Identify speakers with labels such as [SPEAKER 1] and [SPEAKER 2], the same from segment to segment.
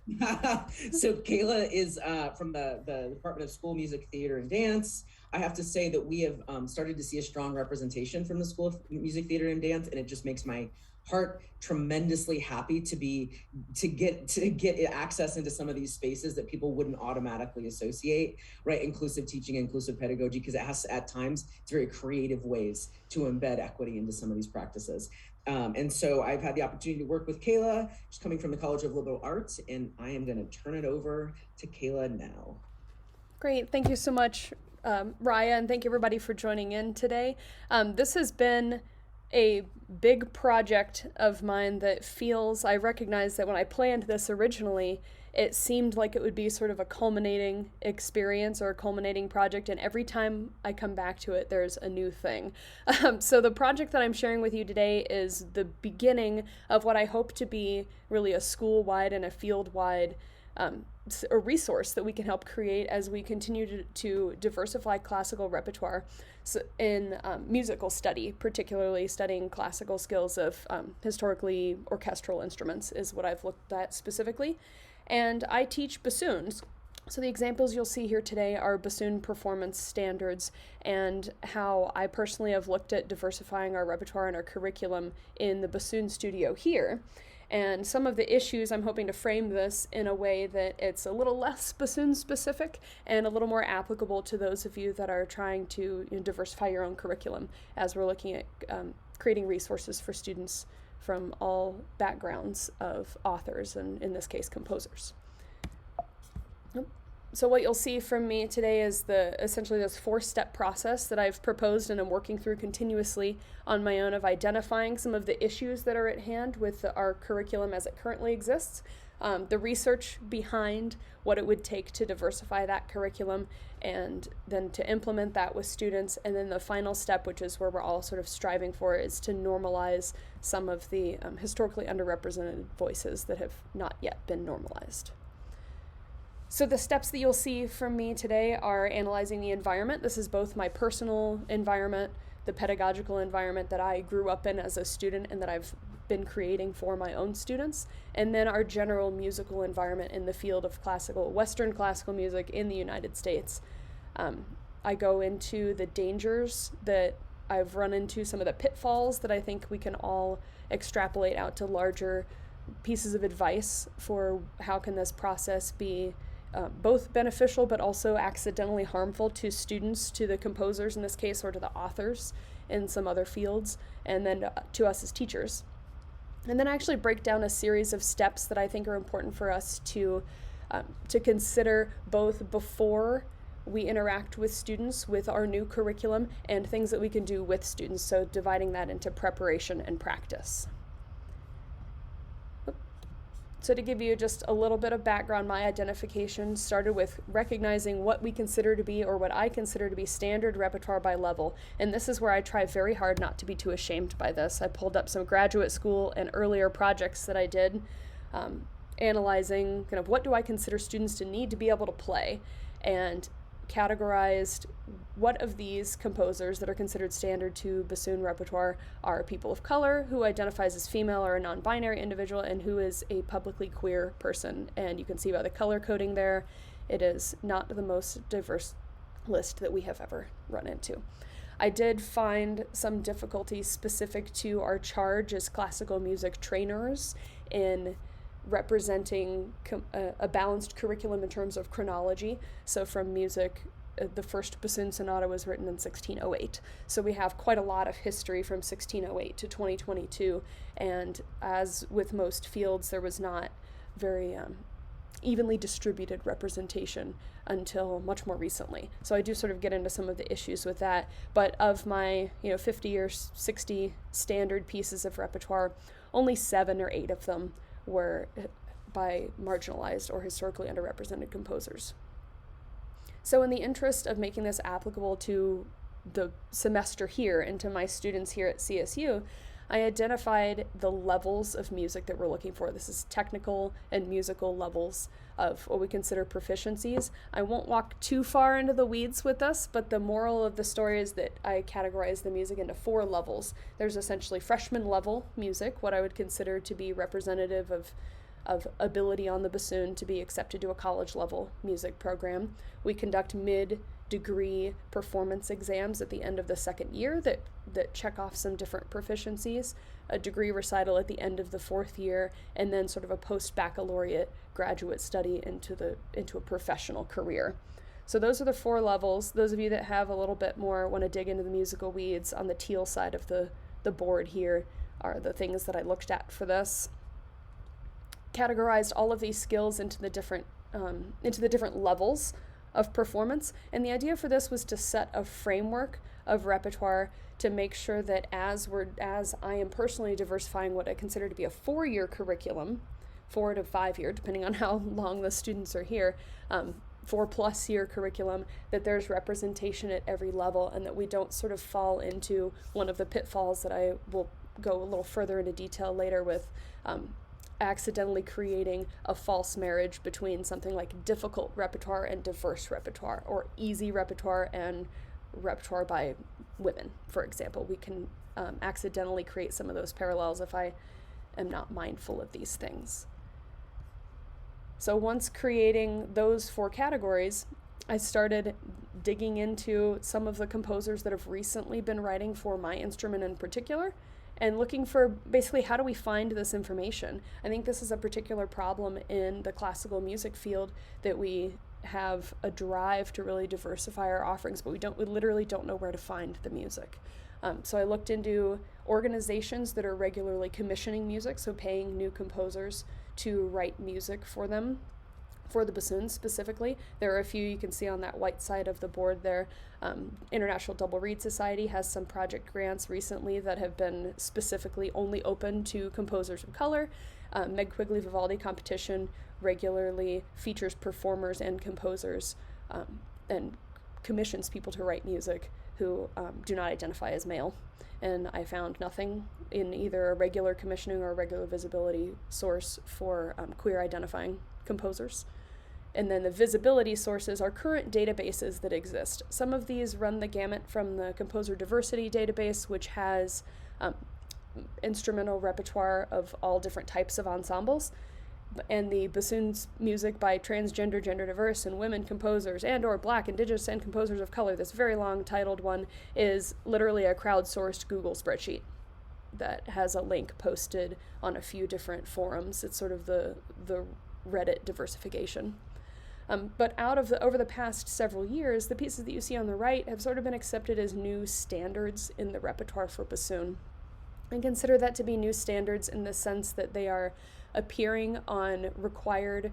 [SPEAKER 1] So Kayla is from the Department of School Music, Theater, and Dance. I have to say that we have started to see a strong representation from the School of Music, Theater, and Dance, and it just makes my heart tremendously happy to get access into some of these spaces that people wouldn't automatically associate, right? Inclusive teaching, inclusive pedagogy, because it has at times it's very creative ways to embed equity into some of these practices. And so I've had the opportunity to work with Kayla. She's coming from the College of Liberal Arts, and I am going to turn it over to Kayla now.
[SPEAKER 2] Great. Thank you so much, Raya, and thank you everybody for joining in today. This has been a big project of mine that I recognize that when I planned this originally, it seemed like it would be sort of a culminating experience or a culminating project, and every time I come back to it, there's a new thing. So the project that I'm sharing with you today is the beginning of what I hope to be really a school-wide and a field-wide a resource that we can help create as we continue to diversify classical repertoire in musical study, particularly studying classical skills of historically orchestral instruments is what I've looked at specifically. And I teach bassoons. So the examples you'll see here today are bassoon performance standards and how I personally have looked at diversifying our repertoire and our curriculum in the bassoon studio here. And some of the issues, I'm hoping to frame this in a way that it's a little less bassoon specific and a little more applicable to those of you that are trying to diversify your own curriculum as we're looking at creating resources for students from all backgrounds of authors, and in this case, composers. So what you'll see from me today is essentially this 4-step process that I've proposed and I'm working through continuously on my own of identifying some of the issues that are at hand with our curriculum as it currently exists, the research behind what it would take to diversify that curriculum, and then to implement that with students. And then the final step, which is where we're all sort of striving for, is to normalize some of the historically underrepresented voices that have not yet been normalized. So the steps that you'll see from me today are analyzing the environment. This is both my personal environment, the pedagogical environment that I grew up in as a student and that I've been creating for my own students, and then our general musical environment in the field of Western classical music in the United States. I go into the dangers that I've run into, some of the pitfalls that I think we can all extrapolate out to larger pieces of advice for how can this process be both beneficial but also accidentally harmful to students, to the composers in this case, or to the authors in some other fields, and then to us as teachers. And then I actually break down a series of steps that I think are important for us to consider both before we interact with students with our new curriculum and things that we can do with students, so dividing that into preparation and practice. So to give you just a little bit of background, my identification started with recognizing what we consider to be, or what I consider to be, standard repertoire by level. And this is where I try very hard not to be too ashamed by this. I pulled up some graduate school and earlier projects that I did, analyzing kind of what do I consider students to need to be able to play, and categorized what of these composers that are considered standard to bassoon repertoire are people of color, who identifies as female or a non-binary individual, and who is a publicly queer person. And you can see by the color coding there, it is not the most diverse list that we have ever run into. I did find some difficulties specific to our charge as classical music trainers in representing a balanced curriculum in terms of chronology. So from music, the first bassoon sonata was written in 1608. So we have quite a lot of history from 1608 to 2022. And as with most fields, there was not very evenly distributed representation until much more recently. So I do sort of get into some of the issues with that. But of my 50 or 60 standard pieces of repertoire, only 7 or 8 of them were by marginalized or historically underrepresented composers. So in the interest of making this applicable to the semester here and to my students here at CSU, I identified the levels of music that we're looking for. This is technical and musical levels of what we consider proficiencies. I won't walk too far into the weeds with this, but the moral of the story is that I categorize the music into 4 levels. There's essentially freshman level music, what I would consider to be representative of of ability on the bassoon to be accepted to a college level music program. We conduct mid-degree performance exams at the end of the second year that check off some different proficiencies, a degree recital at the end of the fourth year, and then sort of a post-baccalaureate graduate study into a professional career. So those are the 4 levels. Those of you that have a little bit more, want to dig into the musical weeds, on the teal side of the board here are the things that I looked at for this. Categorized all of these skills into the different levels of performance, and the idea for this was to set a framework of repertoire to make sure that as I am personally diversifying what I consider to be a 4-year curriculum, 4 to 5 year, depending on how long the students are here, 4+ year curriculum, that there's representation at every level, and that we don't sort of fall into one of the pitfalls that I will go a little further into detail later with, accidentally creating a false marriage between something like difficult repertoire and diverse repertoire, or easy repertoire and repertoire by women, for example. We can accidentally create some of those parallels if I am not mindful of these things. So once creating those 4 categories, I started digging into some of the composers that have recently been writing for my instrument in particular, and looking for basically how do we find this information. I think this is a particular problem in the classical music field, that we have a drive to really diversify our offerings, but we literally don't know where to find the music. So I looked into organizations that are regularly commissioning music, so paying new composers to write music for them, for the bassoon specifically. There are a few you can see on that white side of the board there. International Double Reed Society has some project grants recently that have been specifically only open to composers of color. Meg Quigley Vivaldi competition regularly features performers and composers and commissions people to write music who do not identify as male. And I found nothing in either a regular commissioning or a regular visibility source for queer identifying composers. And then the visibility sources are current databases that exist. Some of these run the gamut from the Composer Diversity Database, which has instrumental repertoire of all different types of ensembles, and the bassoon's music by transgender, gender diverse, and women composers, and or Black, Indigenous, and composers of color. This very long titled one is literally a crowdsourced Google spreadsheet that has a link posted on a few different forums. It's sort of the Reddit diversification. But over the past several years, the pieces that you see on the right have sort of been accepted as new standards in the repertoire for bassoon. I consider that to be new standards in the sense that they are appearing on required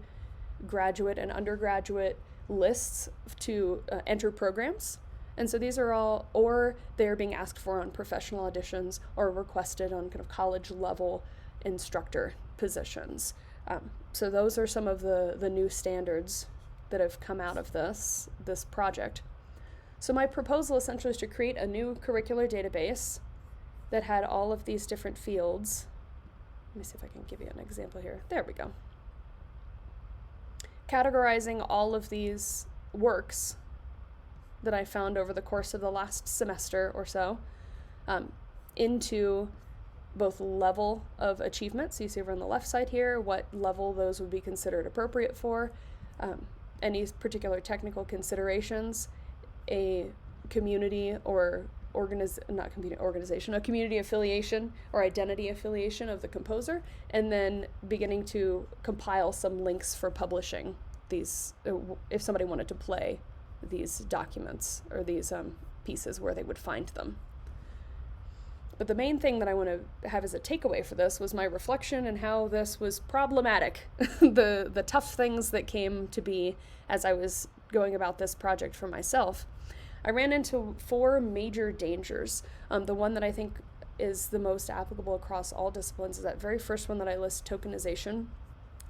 [SPEAKER 2] graduate and undergraduate lists to enter programs. And so these are all, or they're being asked for on professional auditions, or requested on kind of college level instructor positions. So those are some of the new standards that have come out of this project. So my proposal essentially is to create a new curricular database that had all of these different fields. Let me see if I can give you an example here. There we go. Categorizing all of these works that I found over the course of the last semester or so into both level of achievement. So you see over on the left side here what level those would be considered appropriate for, any particular technical considerations, a community or a community affiliation or identity affiliation of the composer, and then beginning to compile some links for publishing these, if somebody wanted to play these documents or these pieces, where they would find them. But the main thing that I want to have as a takeaway for this was my reflection and how this was problematic, the tough things that came to be as I was going about this project for myself. I ran into 4 major dangers. The one that I think is the most applicable across all disciplines is that very first one that I list, tokenization.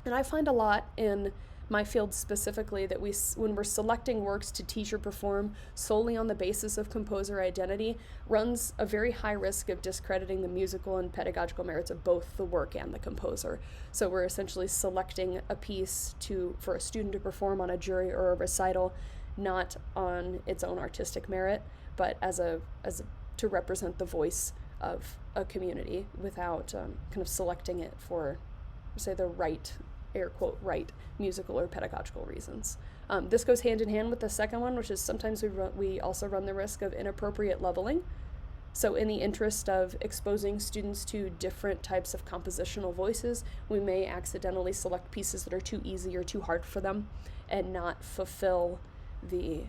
[SPEAKER 2] And I find a lot in my field specifically that when we're selecting works to teach or perform solely on the basis of composer identity, runs a very high risk of discrediting the musical and pedagogical merits of both the work and the composer. So we're essentially selecting a piece for a student to perform on a jury or a recital, not on its own artistic merit, but to represent the voice of a community without kind of selecting it for, say, the right air quote, right musical or pedagogical reasons. This goes hand in hand with the second one, which is sometimes we also run the risk of inappropriate leveling. So in the interest of exposing students to different types of compositional voices, we may accidentally select pieces that are too easy or too hard for them and not fulfill the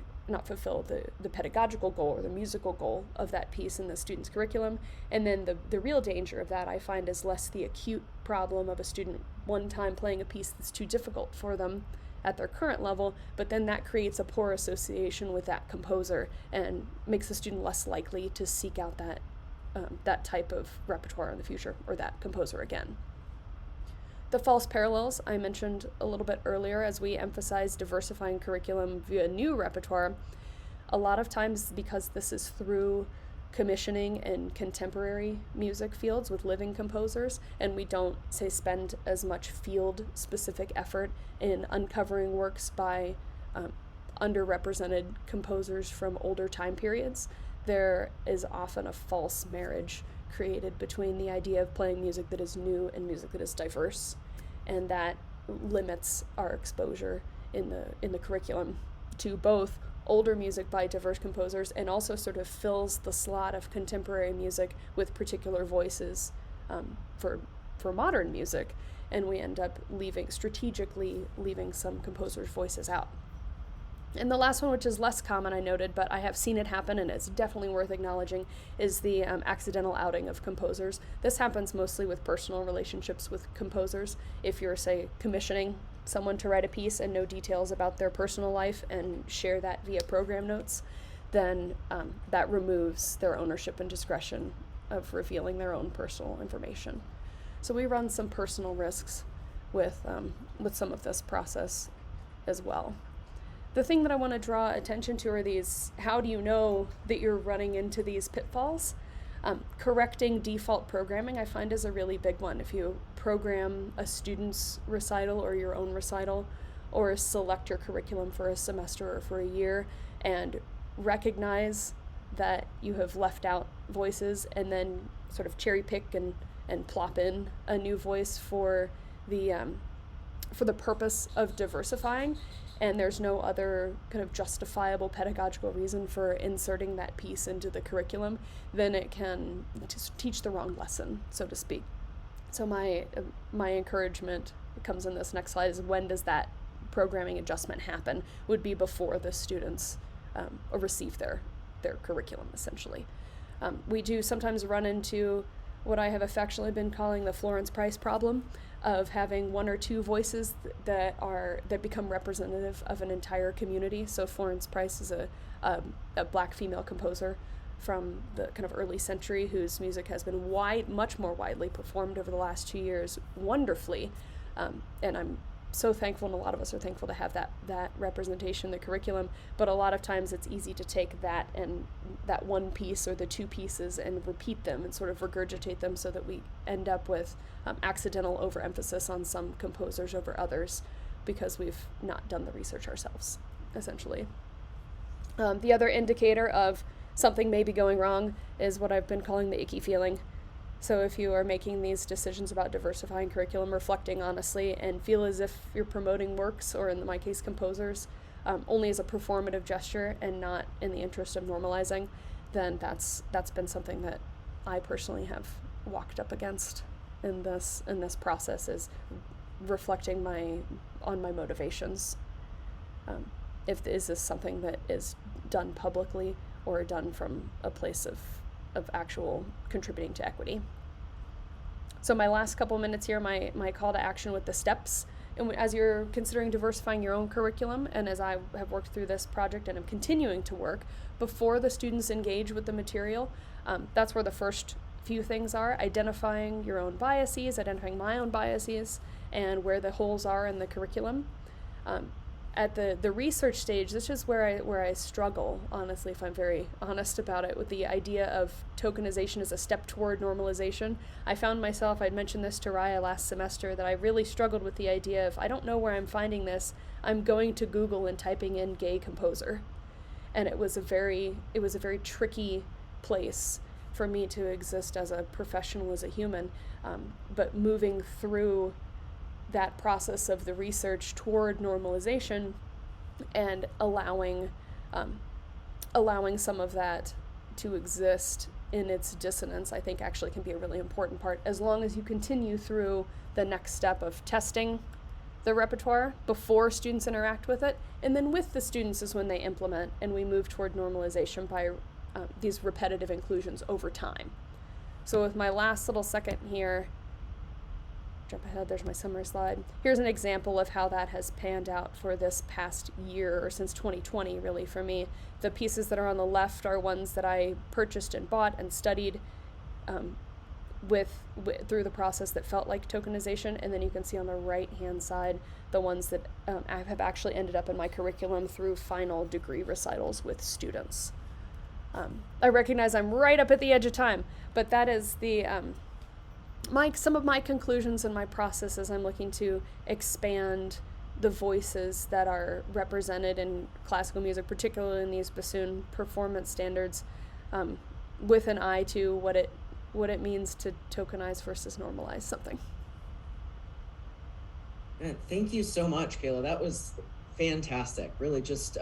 [SPEAKER 2] pedagogical goal or the musical goal of that piece in the student's curriculum. And then the real danger of that, I find, is less the acute problem of a student one time playing a piece that's too difficult for them at their current level, but then that creates a poor association with that composer and makes the student less likely to seek out that type of repertoire in the future, or that composer again. The false parallels I mentioned a little bit earlier as we emphasize diversifying curriculum via new repertoire. A lot of times, because this is through commissioning in contemporary music fields with living composers, and we don't, say, spend as much field-specific effort in uncovering works by underrepresented composers from older time periods, there is often a false marriage created between the idea of playing music that is new and music that is diverse, and that limits our exposure in the curriculum to both older music by diverse composers and also sort of fills the slot of contemporary music with particular voices for modern music, and we end up strategically leaving some composers' voices out. And the last one, which is less common, I noted, but I have seen it happen and it's definitely worth acknowledging, is the accidental outing of composers. This happens mostly with personal relationships with composers. If you're, say, commissioning someone to write a piece and know details about their personal life and share that via program notes, then that removes their ownership and discretion of revealing their own personal information. So we run some personal risks with some of this process as well. The thing that I want to draw attention to are these, how do you know that you're running into these pitfalls? Correcting default programming, I find, is a really big one. If you program a student's recital or your own recital, or select your curriculum for a semester or for a year, and recognize that you have left out voices and then sort of cherry pick and plop in a new voice for the purpose of diversifying, and there's no other kind of justifiable pedagogical reason for inserting that piece into the curriculum, then it can just teach the wrong lesson, so to speak. So my encouragement comes in this next slide is, when does that programming adjustment happen, would be before the students receive their curriculum, essentially. We do sometimes run into what I have affectionately been calling the Florence Price problem, of having one or two voices that become representative of an entire community. So Florence Price is a Black female composer from the kind of early century, whose music has been much more widely performed over the last 2 years, wonderfully, and I'm so thankful, and a lot of us are thankful to have that representation in the curriculum. But a lot of times it's easy to take that one piece or the two pieces and repeat them and sort of regurgitate them, so that we end up with accidental overemphasis on some composers over others, because we've not done the research ourselves, essentially. The other indicator of something may be going wrong is what I've been calling the icky feeling. So if you are making these decisions about diversifying curriculum, reflecting honestly, and feel as if you're promoting works, or in my case composers, only as a performative gesture and not in the interest of normalizing, then that's been something that I personally have walked up against in this process, is reflecting on my motivations. Is this something that is done publicly or done from a place of actual contributing to equity? So my last couple minutes here, my call to action with the steps. And as you're considering diversifying your own curriculum, and as I have worked through this project and am continuing to work, before the students engage with the material, that's where the first few things are: identifying your own biases, identifying my own biases, and where the holes are in the curriculum. At the research stage, this is where I struggle, honestly, if I'm very honest about it, with the idea of tokenization as a step toward normalization. I found myself, I'd mentioned this to Raya last semester, that I really struggled with the idea of, I don't know where I'm finding this, I'm going to Google and typing in gay composer. And it was a very tricky place for me to exist as a professional, as a human, but moving through that process of the research toward normalization and allowing some of that to exist in its dissonance, I think actually can be a really important part, as long as you continue through the next step of testing the repertoire before students interact with it, and then with the students is when they implement, and we move toward normalization by these repetitive inclusions over time. So with my last little second here, jump ahead, there's my summary slide. Here's an example of how that has panned out for this past year, or since 2020 really for me. The pieces that are on the left are ones that I purchased and bought and studied through the process that felt like tokenization, and then you can see on the right hand side the ones that I have actually ended up in my curriculum through final degree recitals with students. I recognize I'm right up at the edge of time, but that is the some of my conclusions and my process as I'm looking to expand the voices that are represented in classical music, particularly in these bassoon performance standards, with an eye to what it means to tokenize versus normalize something.
[SPEAKER 1] Thank you so much, Kayla. That was fantastic. Really just,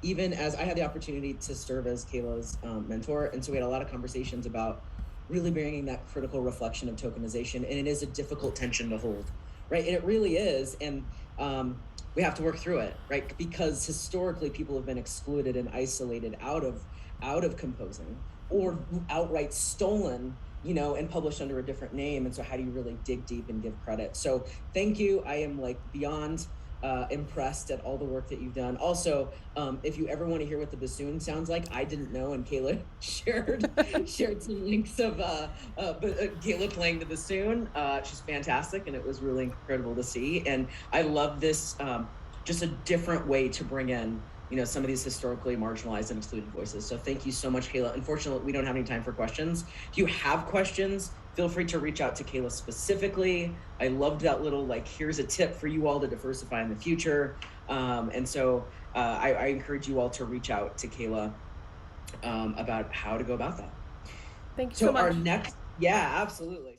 [SPEAKER 1] even as I had the opportunity to serve as Kayla's mentor, and so we had a lot of conversations about really bringing that critical reflection of tokenization, and it is a difficult tension to hold, right? And it really is, and we have to work through it, right? Because historically people have been excluded and isolated out of composing, or outright stolen, and published under a different name. And so how do you really dig deep and give credit? So thank you. I am beyond impressed at all the work that you've done. Also, if you ever want to hear what the bassoon sounds like, I didn't know, and Kayla shared some links of Kayla playing the bassoon. She's fantastic, and it was really incredible to see. And I love this, just a different way to bring in some of these historically marginalized and excluded voices. So thank you so much, Kayla. Unfortunately, we don't have any time for questions. If you have questions, feel free to reach out to Kayla specifically. I loved that little, here's a tip for you all to diversify in the future. And so I encourage you all to reach out to Kayla about how to go about that.
[SPEAKER 2] Thank you so much.
[SPEAKER 1] Yeah, absolutely.